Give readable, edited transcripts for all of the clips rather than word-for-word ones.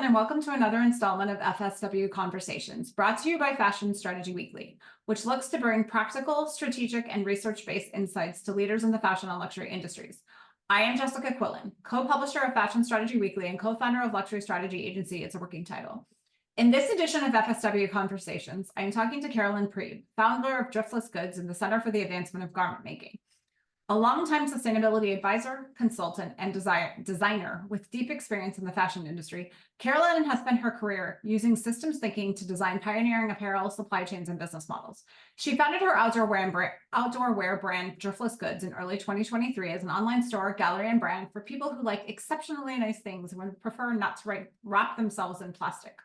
and welcome to another installment of FSW Conversations, brought to you by Fashion Strategy Weekly, which looks to bring practical, strategic, and research-based insights to leaders in the fashion and luxury industries. I am Jessica Quillen, co-publisher of Fashion Strategy Weekly and co-founder of luxury strategy agency It's a Working Title. In this edition of FSW Conversations, I am talking to Carolyn Priebe, founder of Driftless Goods and the Center for the Advancement of Garment Making. A longtime sustainability advisor, consultant, and designer with deep experience in the fashion industry, Carolyn has spent her career using systems thinking to design pioneering apparel, supply chains, and business models. She founded her outdoor wear brand, Driftless Goods, in early 2023 as an online store, gallery, and brand for people who like exceptionally nice things and would prefer not to wrap themselves in plastic.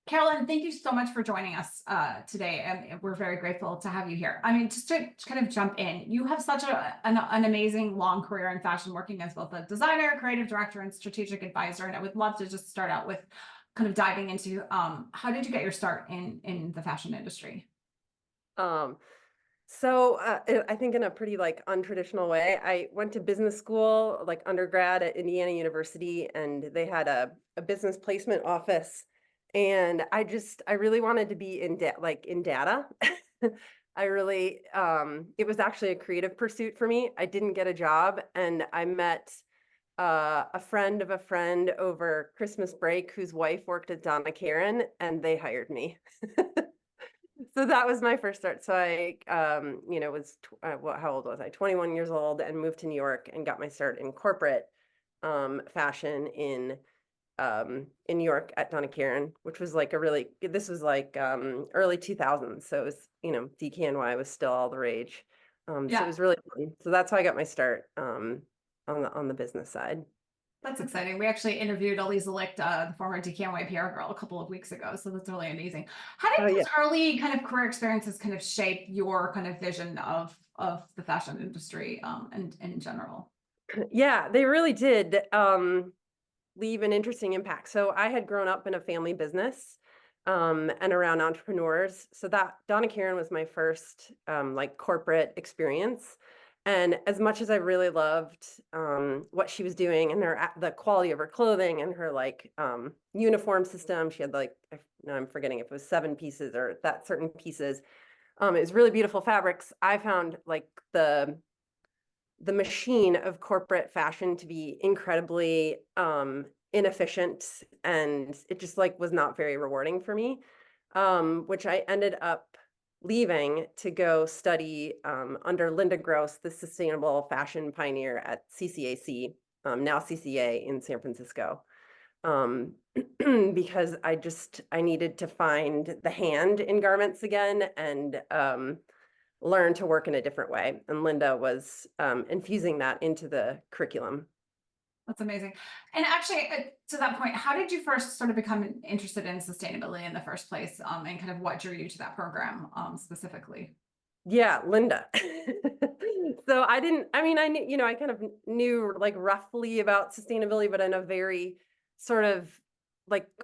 Carolyn, thank you so much for joining us today, and we're very grateful to have you here. I mean, just to kind of jump in, you have such an amazing long career in fashion, working as both a designer, creative director, and strategic advisor, and I would love to just start out with kind of diving into how did you get your start in the fashion industry? I think in a pretty untraditional way. I went to business school, undergrad at Indiana University, and they had a business placement office. And I really wanted to be in data. I really, it was actually a creative pursuit for me. I didn't get a job, and I met a friend of a friend over Christmas break whose wife worked at Donna Karan, and they hired me. So that was my first start. So I, how old was I? 21 years old, and moved to New York and got my start in corporate fashion in New York at Donna Karan, which was early 2000s. So it was, DKNY was still all the rage. So it was really fun. So that's how I got my start on the business side. That's exciting. We actually interviewed Elise Licht, the former DKNY PR girl, a couple of weeks ago. So that's really amazing. How did those early kind of career experiences kind of shape your kind of vision of the fashion industry and in general? Yeah, they really did. Leave an interesting impact. So I had grown up in a family business and around entrepreneurs. So that Donna Karan was my first corporate experience. And as much as I really loved what she was doing and the quality of her clothing and her uniform system, she had I'm forgetting if it was 7 pieces or that certain pieces. It was really beautiful fabrics. I found the machine of corporate fashion to be incredibly inefficient, and it just was not very rewarding for me, which I ended up leaving to go study under Linda Gross, the sustainable fashion pioneer at CCAC, now CCA in San Francisco, because I needed to find the hand in garments again and learn to work in a different way. And Linda was infusing that into the curriculum. That's amazing. And actually, to that point, how did you first sort of become interested in sustainability in the first place, and kind of what drew you to that program specifically? Yeah, Linda. So I knew, I kind of knew roughly about sustainability, but in a very sort of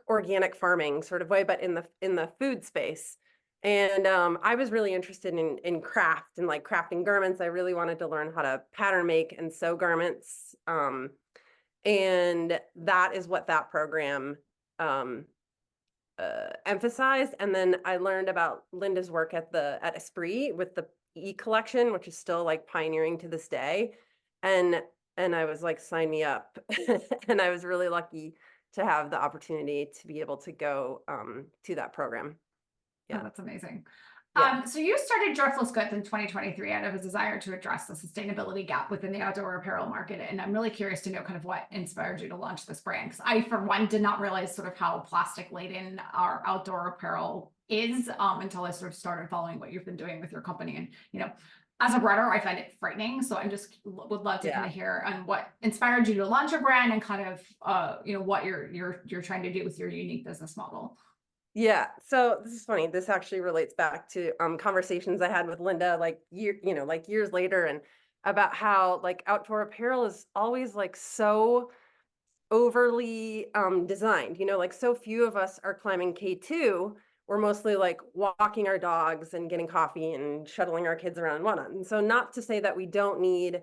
organic farming sort of way, but in the food space. And I was really interested in craft and crafting garments. I really wanted to learn how to pattern make and sew garments. And that is what that program emphasized. And then I learned about Linda's work at Esprit with the e-collection, which is still pioneering to this day. And I was sign me up. And I was really lucky to have the opportunity to be able to go to that program. Yeah, that's amazing. Yeah. So you started Driftless Goods in 2023 out of a desire to address the sustainability gap within the outdoor apparel market. And I'm really curious to know kind of what inspired you to launch this brand. Because I, for one, did not realize sort of how plastic laden our outdoor apparel is until I sort of started following what you've been doing with your company. And, as a runner, I find it frightening. So I just would love to kind of hear on what inspired you to launch a brand and kind of, what you're trying to do with your unique business model. Yeah, so this is funny. This actually relates back to conversations I had with Linda years later, and about how outdoor apparel is always so overly designed. So few of us are climbing K2. We're mostly walking our dogs and getting coffee and shuttling our kids around and whatnot. And so not to say that we don't need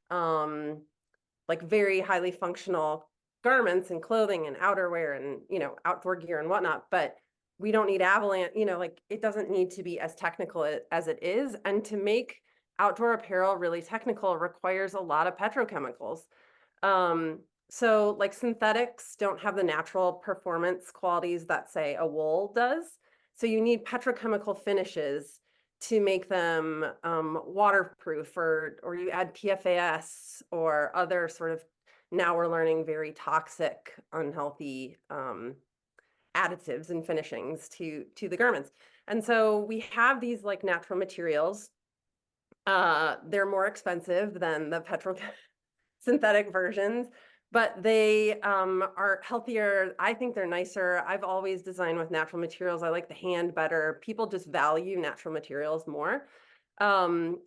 very highly functional garments and clothing and outerwear and, outdoor gear and whatnot, but we don't need avalanche, like it doesn't need to be as technical as it is. And to make outdoor apparel really technical requires a lot of petrochemicals. So like synthetics don't have the natural performance qualities that say a wool does. So you need petrochemical finishes to make them waterproof, or you add PFAS or other sort of, now we're learning, very toxic, unhealthy additives and finishings to the garments. And so we have these like natural materials. They're more expensive than the synthetic versions, but they are healthier. I think they're nicer. I've always designed with natural materials. I like the hand better. People just value natural materials more. And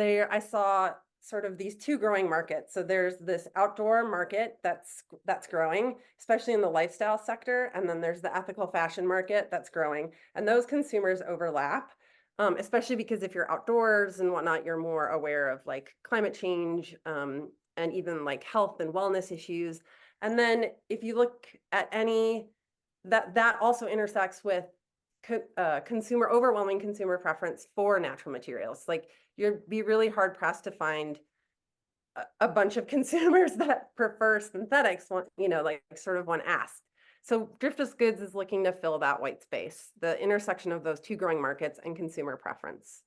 I saw sort of these two growing markets. So there's this outdoor market that's growing, especially in the lifestyle sector. And then there's the ethical fashion market that's growing. And those consumers overlap, especially because if you're outdoors and whatnot, you're more aware of like climate change, and even like health and wellness issues. And then if you look at that also intersects with overwhelming consumer preference for natural materials. Like you'd be really hard pressed to find a bunch of consumers that prefer synthetics, like sort of when asked. So Driftless Goods is looking to fill that white space, the intersection of those two growing markets and consumer preference.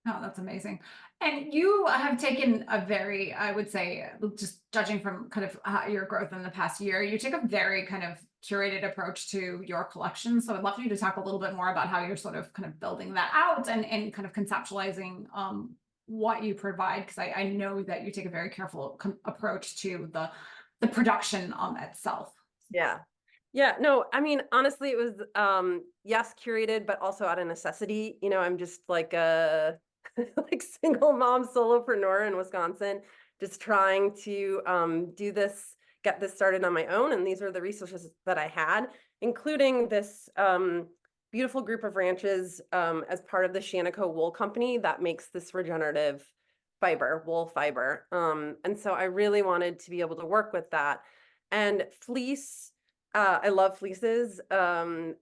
Oh, that's amazing. And you have taken a very, I would say, just judging from kind of your growth in the past year, you take a very kind of curated approach to your collection. So I'd love for you to talk a little bit more about how you're sort of kind of building that out and kind of conceptualizing what you provide. Because I know that you take a very careful approach to the production itself. Yeah. Yeah, no, I mean, honestly, it was, yes, curated, but also out of necessity. I'm just like a like single mom solopreneur in Wisconsin, just trying to get this started on my own. And these are the resources that I had, including this beautiful group of ranches as part of the Shanico Wool Company that makes this regenerative wool fiber. And so I really wanted to be able to work with that. And fleece, I love fleeces, and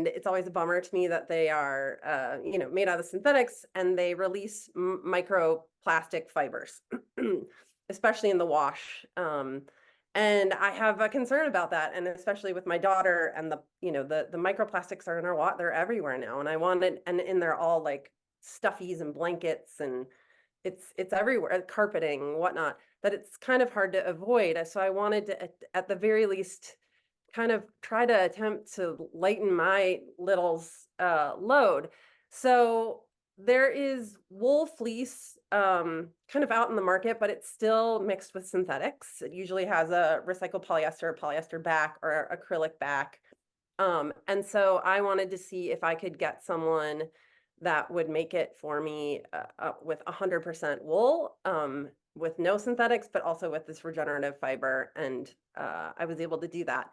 it's always a bummer to me that they are, made out of synthetics and they release microplastic fibers, especially in the wash. And I have a concern about that, and especially with my daughter, and the microplastics are in our water; they're everywhere now. And they're all like stuffies and blankets, and it's everywhere, carpeting, whatnot. That it's kind of hard to avoid. So I wanted to, at the very least, kind of try to attempt to lighten my little's load. So there is wool fleece kind of out in the market, but it's still mixed with synthetics. It usually has a recycled polyester back or acrylic back. And so I wanted to see if I could get someone that would make it for me with 100% wool, with no synthetics, but also with this regenerative fiber. And I was able to do that.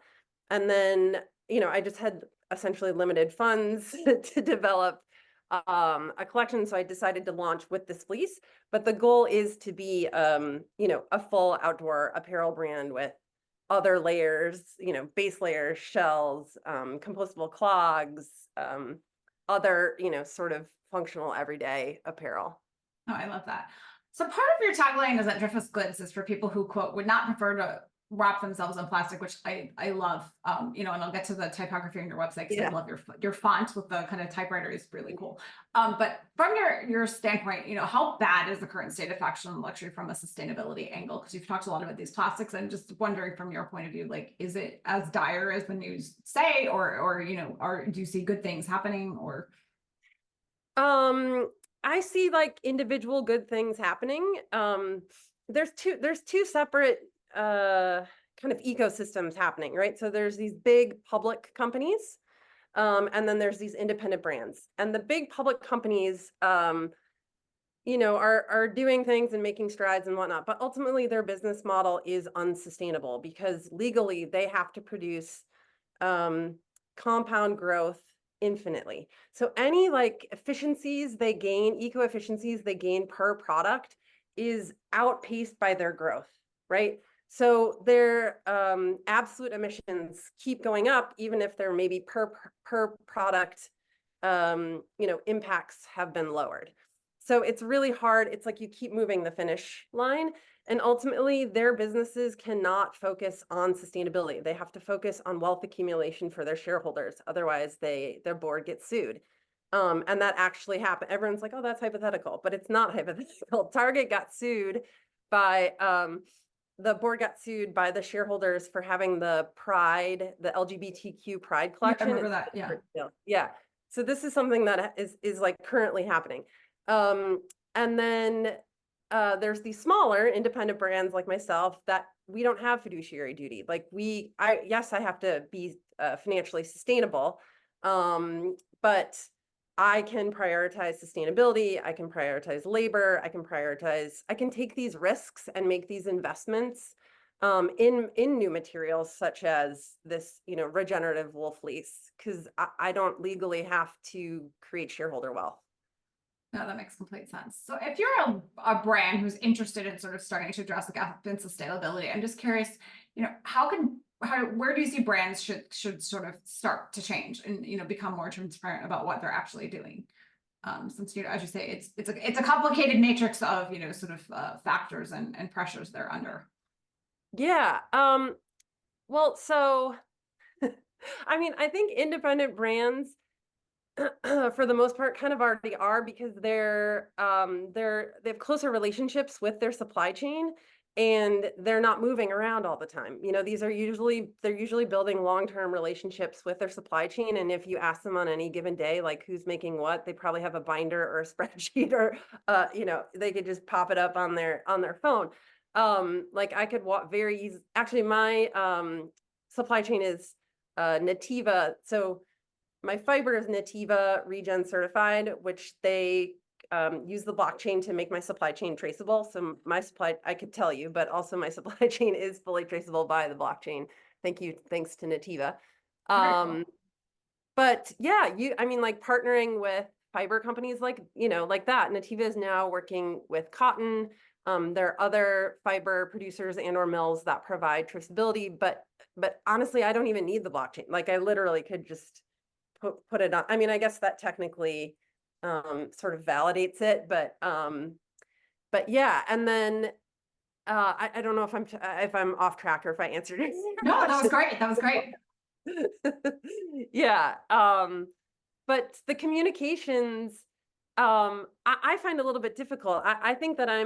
And then, I just had essentially limited funds to develop a collection. So I decided to launch with this fleece, but the goal is to be, a full outdoor apparel brand with other layers, base layers, shells, compostable clogs, other, sort of functional everyday apparel. Oh, I love that. So part of your tagline is that Driftless Goods is for people who, quote, would not prefer to wrap themselves in plastic, which I love. And I'll get to the typography on your website because I love your font with the kind of typewriter is really cool. But from your standpoint, how bad is the current state of fashion and luxury from a sustainability angle? Because you've talked a lot about these plastics, and just wondering from your point of view, like, is it as dire as the news say, or do you see good things happening, or? I see like individual good things happening. There's two separate kind of ecosystems happening, right? So there's these big public companies, and then there's these independent brands. And the big public companies, are doing things and making strides and whatnot, but ultimately their business model is unsustainable because legally they have to produce compound growth infinitely. So any like eco efficiencies they gain per product is outpaced by their growth, right? So their absolute emissions keep going up, even if their maybe per product impacts have been lowered. So it's really hard. It's like you keep moving the finish line, and ultimately their businesses cannot focus on sustainability. They have to focus on wealth accumulation for their shareholders. Otherwise, their board gets sued. And that actually happened. Everyone's like, oh, that's hypothetical, but it's not hypothetical. Target got sued by the board got sued by the shareholders for having the LGBTQ pride Yeah, I collection. remember that. Yeah. Yeah. So this is something that is like currently happening. And then there's these smaller independent brands like myself that we don't have fiduciary duty. Like yes, I have to be financially sustainable, but I can prioritize sustainability. I can prioritize labor. I can take these risks and make these investments in new materials such as this, regenerative wool fleece, because I don't legally have to create shareholder wealth. No, that makes complete sense. So if you're a brand who's interested in sort of starting to address the gap in sustainability, I'm just curious, where do you see brands should sort of start to change and, become more transparent about what they're actually doing? Since, as you say, it's a complicated matrix of, sort of factors and pressures they're under. Yeah. Well, so, I mean, I think independent brands, for the most part, kind of already are, because they have closer relationships with their supply chain, and they're not moving around all the time. They're usually building long-term relationships with their supply chain. And if you ask them on any given day, like who's making what, they probably have a binder or a spreadsheet, or they could just pop it up on their phone. Like I could walk very easy. Actually, my supply chain is Nativa. So my fiber is Nativa Regen certified, which they use the blockchain to make my supply chain traceable. So I could tell you, but also my supply chain is fully traceable by the blockchain. Thanks to Nativa. Cool. But yeah, like partnering with fiber companies like that. Nativa is now working with cotton. There are other fiber producers and or mills that provide traceability, but honestly, I don't even need the blockchain. Like I literally could just put it on. I mean, I guess that technically sort of validates it, but yeah. And then I don't know if I'm off track or if I answered it. No, that was great. That was great. Yeah. But the communications, I find a little bit difficult. I think that I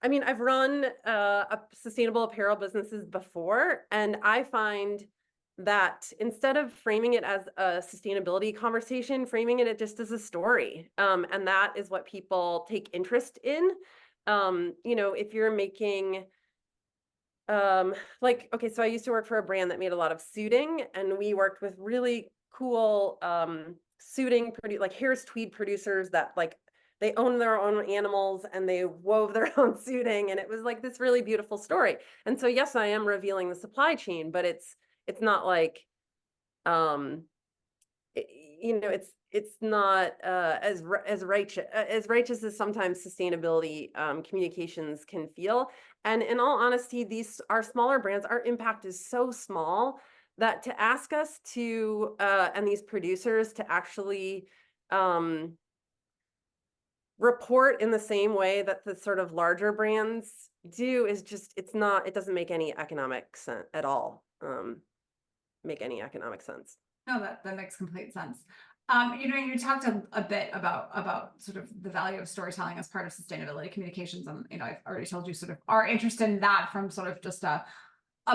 mean, I've run a sustainable apparel businesses before, and I find that instead of framing it as a sustainability conversation, framing it just as a story. And that is what people take interest in. If you're making, okay, so I used to work for a brand that made a lot of suiting, and we worked with really cool suiting, like Harris Tweed producers that they own their own animals and they wove their own suiting, and it was like this really beautiful story. And so yes, I am revealing the supply chain, but it's not like it's not as righteous as sometimes sustainability communications can feel. And in all honesty, our smaller brands, our impact is so small that to ask us to and these producers to actually report in the same way that the sort of larger brands do is just, it doesn't make any economic sense at all. Make any economic sense. No, that makes complete sense. You talked a bit about sort of the value of storytelling as part of sustainability communications, and I've already told you sort of are interested in that from sort of just a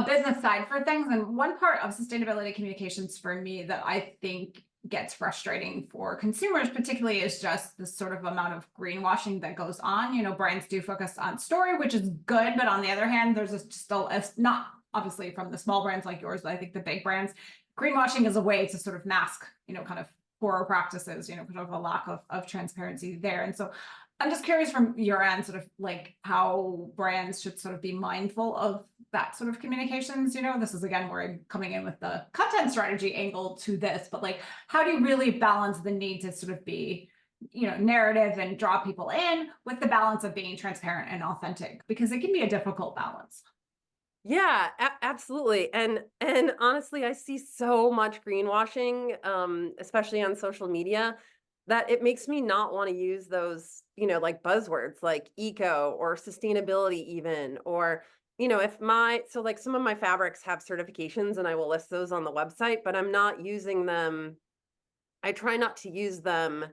business side for things. And one part of sustainability communications for me that I think gets frustrating for consumers, particularly, is just the sort of amount of greenwashing that goes on. Brands do focus on story, which is good, but on the other hand, there's still not obviously from the small brands like yours, but I think the big brands, greenwashing is a way to sort of mask, kind of poorer practices, because of a lack of transparency there. And so I'm just curious from your end, sort of like how brands should sort of be mindful of that sort of communications. This is again where I'm coming in with the content strategy angle to this, but like, how do you really balance the need to sort of be, narrative and draw people in with the balance of being transparent and authentic, because it can be a difficult balance. Yeah, absolutely. And honestly, I see so much greenwashing, especially on social media, that it makes me not want to use those, like buzzwords like eco or sustainability even, or, so like some of my fabrics have certifications and I will list those on the website, but I'm not using them. I try not to use them,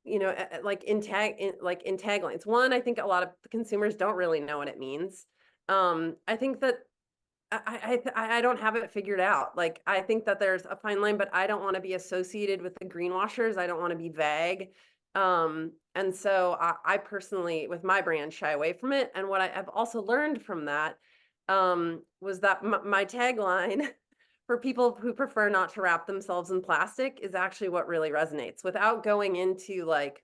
like in taglines. One, I think a lot of consumers don't really know what it means. I think that I don't have it figured out. Like, I think that there's a fine line, but I don't want to be associated with the greenwashers. I don't want to be vague. And so I personally, with my brand, shy away from it. And what I've also learned from that was that my tagline for people who prefer not to wrap themselves in plastic is actually what really resonates, without going into like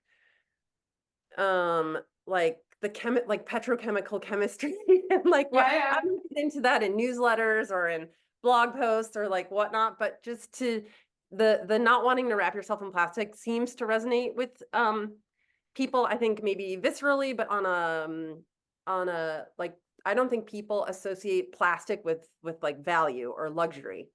like petrochemical chemistry and like what Yeah, yeah. I don't get into that in newsletters or in blog posts or like whatnot, but just to the not wanting to wrap yourself in plastic seems to resonate with people, I think maybe viscerally, but on a like, I don't think people associate plastic with like value or luxury.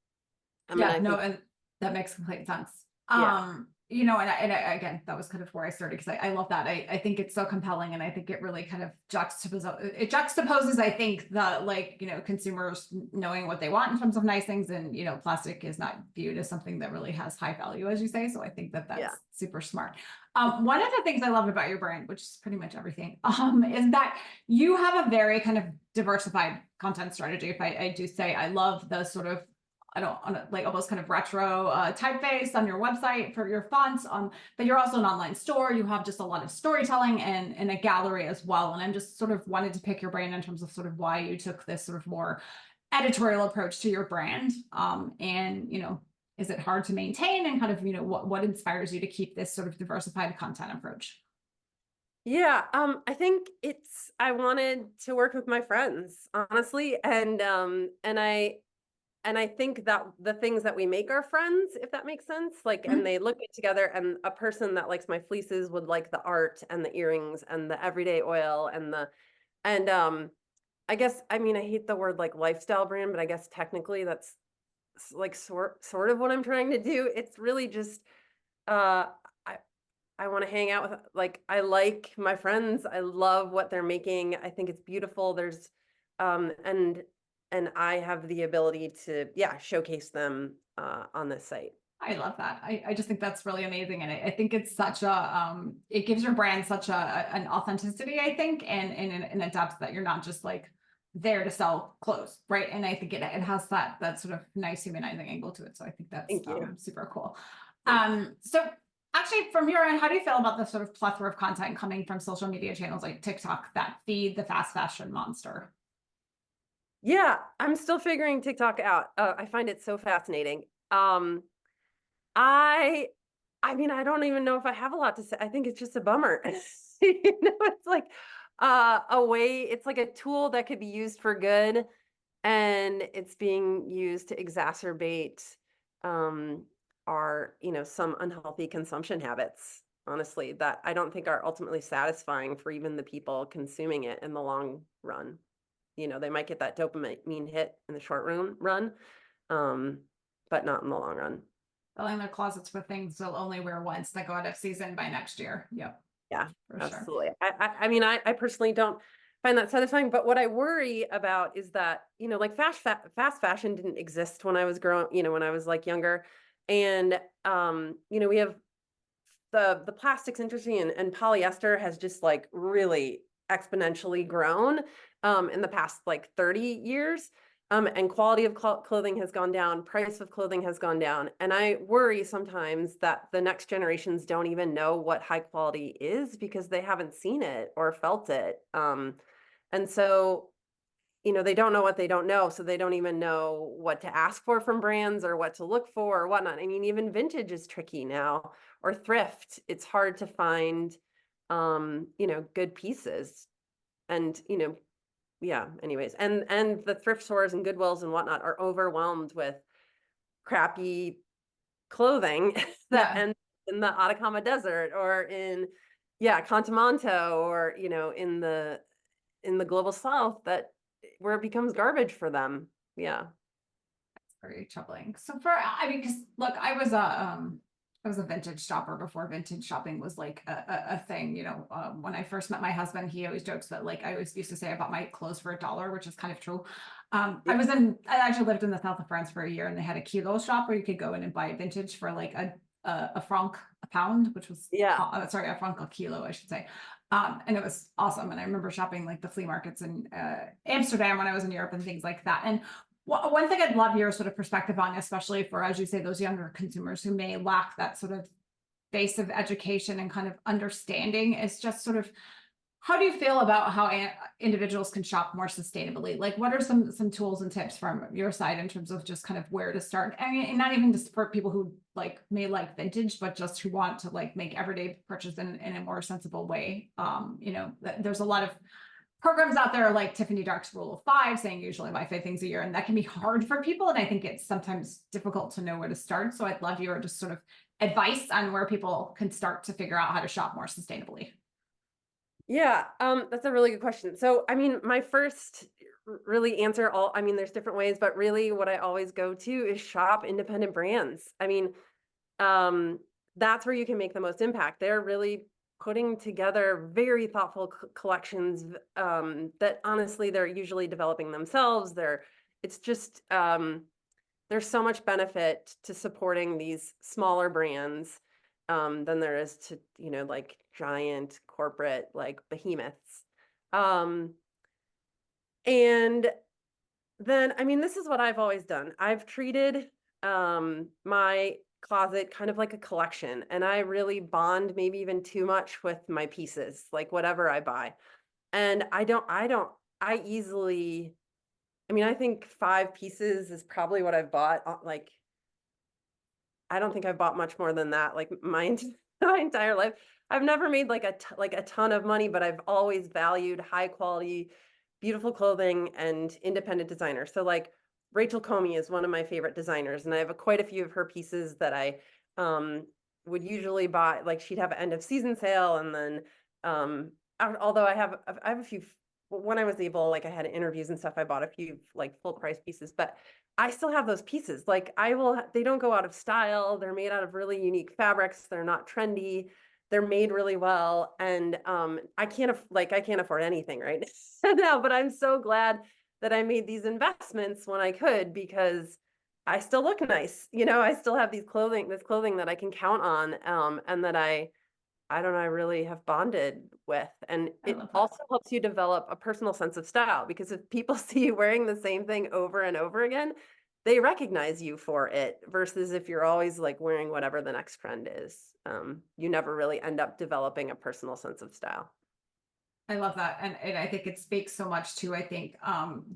I mean, Yeah, I no, think, and that makes complete sense. yeah. Again, that was kind of where I started, because I love that. I think it's so compelling, and I think it really kind of juxtaposes, I think, the consumers knowing what they want in terms of nice things, and plastic is not viewed as something that really has high value, as you say. So I think that Yeah. that's super smart. One of the things I love about your brand, which is pretty much everything, is that you have a very kind of diversified content strategy. If I do say, I love the sort of, I don't like almost kind of retro typeface on your website for your fonts, but you're also an online store. You have just a lot of storytelling and a gallery as well. And I'm just sort of wanted to pick your brain in terms of sort of why you took this sort of more editorial approach to your brand. And is it hard to maintain, and kind of what inspires you to keep this sort of diversified content approach? Yeah, I think I wanted to work with my friends, honestly, and I think that the things that we make are friends, if that makes sense. Like, and Mhm. they look good together, and a person that likes my fleeces would like the art and the earrings and the everyday oil and I guess, I mean, I hate the word like lifestyle brand, but I guess technically that's like sort of what I'm trying to do. It's really just uh I I want to hang out with, like, I like my friends. I love what they're making. I think it's beautiful. There's um and and I have the ability to, yeah, showcase them on this site. I love that. I just think that's really amazing. And I think it's such it gives your brand such an authenticity, I think, and in a depth that you're not just like there to sell clothes, right? And I think it has that sort of nice humanizing angle to it. So I think that's Thank you. super cool. Thanks. So actually, from your end, how do you feel about the sort of plethora of content coming from social media channels like TikTok that feed the fast fashion monster? Yeah, I'm still figuring TikTok out. I find it so fascinating. Um, I, I mean, I don't even know if I have a lot to say. I think it's just a bummer. It's like a way. It's like a tool that could be used for good, and it's being used to exacerbate um, our, some unhealthy consumption habits. Honestly, that I don't think are ultimately satisfying for even the people consuming it in the long run. They might get that dopamine hit in the run, um, but not in the long run. Filling their closets with things they'll only wear once that go out of season by next year. Yep, Yeah, for sure. absolutely. I mean, I personally don't find that satisfying, but what I worry about is that, like fast fashion didn't exist when I was when I was like younger. And, we have the plastics industry, and polyester has just like really exponentially grown in the past like 30 years. And quality of clothing has gone down, price of clothing has gone down. And I worry sometimes that the next generations don't even know what high quality is because they haven't seen it or felt it. And so, they don't know what they don't know. So they don't even know what to ask for from brands or what to look for or whatnot. I mean, even vintage is tricky now, or thrift. It's hard to find, good pieces. And, yeah, anyways. And the thrift stores and Goodwills and whatnot are overwhelmed with crappy clothing that Yeah. ends in the Atacama Desert or in, yeah, Contamonto or, you know, in the global South that where it becomes garbage for them. Yeah. Very troubling. So I mean, because look, I was a vintage shopper before vintage shopping was like a thing. You know, when I first met my husband, he always jokes that like I always used to say I bought my clothes for $1, which is kind of true. I actually lived in the south of France for a year, and they had a kilo shop where you could go in and buy vintage for like a franc a pound, which was Yeah. sorry, a franc a kilo, I should say. And it was awesome. And I remember shopping like the flea markets in Amsterdam when I was in Europe and things like that. And one thing I'd love your sort of perspective on, especially for, as you say, those younger consumers who may lack that sort of base of education and kind of understanding, is just sort of how do you feel about how individuals can shop more sustainably? Like, what are some tools and tips from your side in terms of just kind of where to start? I mean, and not even just for people who like may like vintage, but just who want to like make everyday purchase in a more sensible way. You know, there's a lot of programs out there like Tiffany Dark's Rule of Five, saying usually buy 5 things a year, and that can be hard for people. And I think it's sometimes difficult to know where to start. So I'd love your just sort of advice on where people can start to figure out how to shop more sustainably. Yeah, that's a really good question. So, I mean, my first really answer I mean, there's different ways, but really what I always go to is shop independent brands. I mean, um, that's where you can make the most impact. They're really putting together very thoughtful collections, that honestly, they're usually developing themselves. It's just, there's so much benefit to supporting these smaller brands than there is to, you know, like giant corporate like behemoths. Um, and then, I mean, this is what I've always done. I've treated my closet kind of like a collection, and I really bond maybe even too much with my pieces, like whatever I buy. And I easily, I mean, I think 5 pieces is probably what I've bought. Like, I don't think I've bought much more than that, like my entire life. I've never made like a ton of money, but I've always valued high quality, beautiful clothing and independent designers. So like Rachel Comey is one of my favorite designers, and I have quite a few of her pieces that I um, would usually buy. Like she'd have an end of season sale, and then although I have a few when I was able, like I had interviews and stuff, I bought a few like full price pieces, but I still have those pieces. Like they don't go out of style. They're made out of really unique fabrics. They're not trendy. They're made really well. And I can't afford anything right now, but I'm so glad that I made these investments when I could, because I still look nice. You know, I still have this clothing that I can count on, and that I don't know, I really have bonded with. And I it love that. also helps you develop a personal sense of style, because if people see you wearing the same thing over and over again, they recognize you for it, versus if you're always like wearing whatever the next trend is. You never really end up developing a personal sense of style. I love that. And I think it speaks so much to, I think,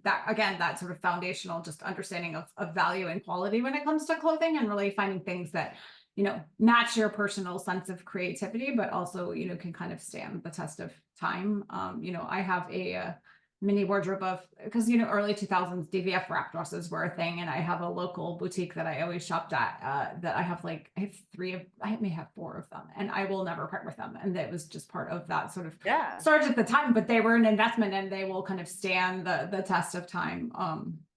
that again, that sort of foundational just understanding of value and quality when it comes to clothing, and really finding things that, you know, match your personal sense of creativity, but also, you know, can kind of stand the test of time. You know, I have a mini wardrobe of, because, you know, early 2000s DVF wrap dresses were a thing. And I have a local boutique that I always shopped at, that I have 3 of, I may have 4 of them, and I will never part with them. And that was just part of that sort of Yeah. surge at the time, but they were an investment, and they will kind of stand the test of time.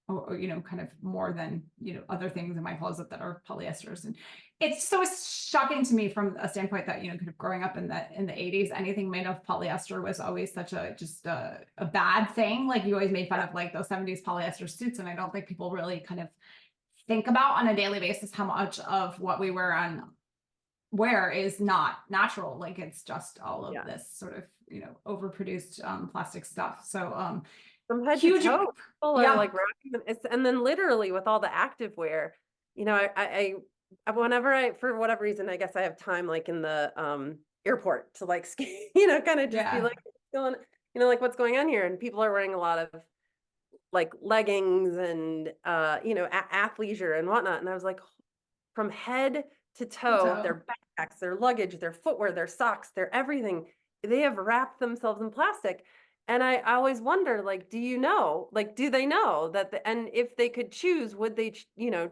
Or, you know, kind of more than, you know, other things in my closet that are polyesters. And it's so shocking to me from a standpoint that, you know, kind of growing up in the 80s, anything made of polyester was always such a bad thing. Like you always made fun of like those 70s polyester suits. And I don't think people really kind of think about on a daily basis how much of what we wear is not natural. Like it's just all of this sort of, you know, overproduced plastic stuff. So From head to huge. toe, people are Yeah. like rocking them. And then literally with all the active wear, you know, whenever for whatever reason, I guess I have time like in the airport to like you know, kind of just be Yeah. like, what's going, you know, like what's going on here? And people are wearing a lot of like leggings and you know, athleisure and whatnot. And I was like, from head to toe, So their backpacks, their luggage, their footwear, their socks, their everything, they have wrapped themselves in plastic. And I always wonder, like, do you know, like, do they know that and if they could choose, would they,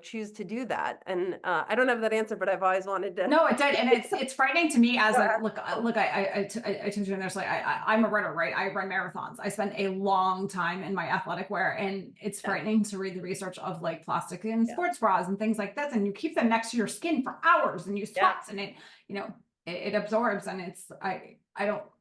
choose to do that? And I don't have that answer, but I've always wanted to. No, it did, and it's frightening to me as a ask look. people. Look, I told you, and there's like I'm a runner, right? I run marathons. I spent a long time in my athletic wear, and it's Yeah. frightening to read the research of like plastic in Yeah. sports bras and things like this, and you keep them next to your skin for hours, and you Yeah. sweat, and it absorbs, and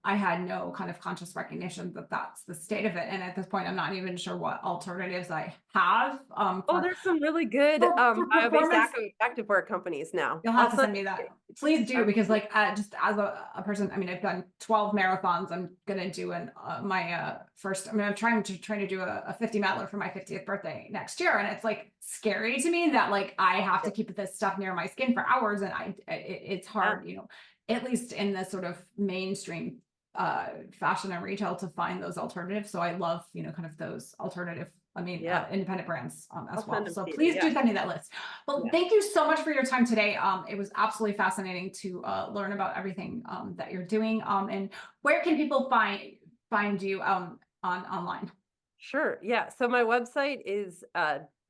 I had no kind of conscious recognition that that's the state of it, and at this point, I'm not even sure what alternatives I have Oh, there's some really good for bio-based performance. activewear companies now. You'll have to Also, send me that. Please do, because like just as a person, I mean, I've done 12 marathons. I'm gonna do my first. I mean, I'm trying to do a 50 miler for my 50th birthday next year, and it's like scary to me that like I have to keep this stuff near my skin for hours, and it's hard, at least in the sort of mainstream fashion and retail to find those alternatives. So I love, kind of those alternative, independent brands as I'll well. send them So to you. please Yeah. do send me that list. Well, Yeah. thank you so much for your time today. It was absolutely fascinating to learn about everything that you're doing. And where can people find you online? Sure. Yeah. So my website is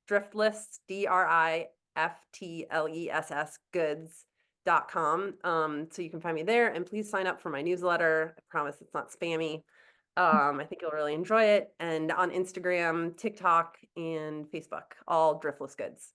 Driftless, Driftless goods.com. So you can find me there, and please sign up for my newsletter. I promise it's not spammy. I think you'll really enjoy it. And on Instagram, TikTok, and Facebook, all Driftless Goods.